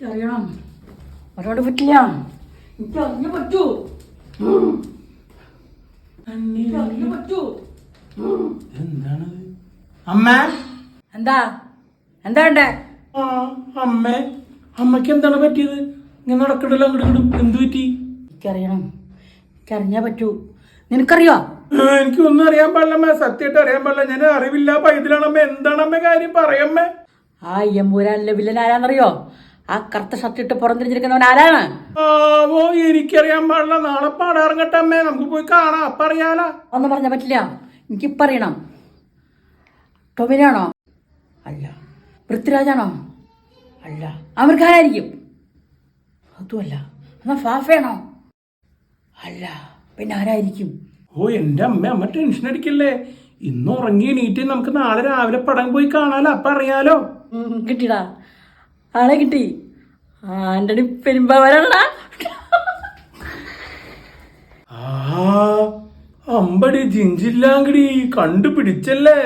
അറിയണം, അവരോട് പറ്റില്ല. എനിക്ക് അറിഞ്ഞു പറ്റൂ, അറിഞ്ഞു പറ്റൂ. എന്താണത് അമ്മ? എന്താ എന്താ വേണ്ടേ? ആ അമ്മേ, അമ്മക്ക് എന്താണ് പറ്റിയത്? ഇങ്ങനെ നടക്കണ്ടല്ലോ അങ്ങോട്ട് ഇങ്ങോട്ടും. എന്ത് പറ്റി? എനിക്കറിയണം, എനിക്കറിഞ്ഞാ പറ്റൂ. നിനക്കറിയോ? എനിക്കൊന്നും അറിയാൻ പാടില്ലമ്മ, സത്യമായിട്ട് അറിയാൻ പാടില്ല. ഞാൻ അറിവില്ല പൈതലാണമ്മ. എന്താണമ്മ കാര്യം? പറയമ്മേ. ആ എമ്പൂരാനിലെ വില്ലൻ ആരാന്നറിയോ? ആ കറുത്ത ഷർട്ട് ഇട്ട് പുറംതിരിഞ്ഞിരിക്കുന്നവൻ ആരാണ്? ഓ എനിക്കറിയാൻ പാടില്ല. നാളെ പാടാ ഇറങ്ങട്ടെ അമ്മേ, നമുക്ക് പോയി കാണാം, അപ്പൊ അറിയാലോ. ഒന്നും പറഞ്ഞാൽ പറ്റില്ല, എനിക്കിപ്പം അറിയണം. ടൊവിനാണോ? അല്ല. പൃഥ്വിരാജാണോ? അല്ല. അമീർഖാനായിരിക്കും? അതുമല്ല. എന്നാ ഫാഫയാണോ? അല്ല. പിന്നെ ആരായിരിക്കും? ഓ എന്റെ അമ്മ, അമ്മ ടെൻഷൻ അടിക്കല്ലേ. ഇന്ന് ഉറങ്ങി എണീറ്റ് നമുക്ക് നാളെ രാവിലെ പടം പോയി കാണാലോ, അപ്പൊ അറിയാലോ. കിട്ടിടാ, ആളെ കിട്ടി. ആന്റണി പെരുമ്പാവൂരാണടാ. ആ അമ്പടി ജിഞ്ചില്ലാങ്കടി കണ്ടുപിടിച്ചല്ലേ.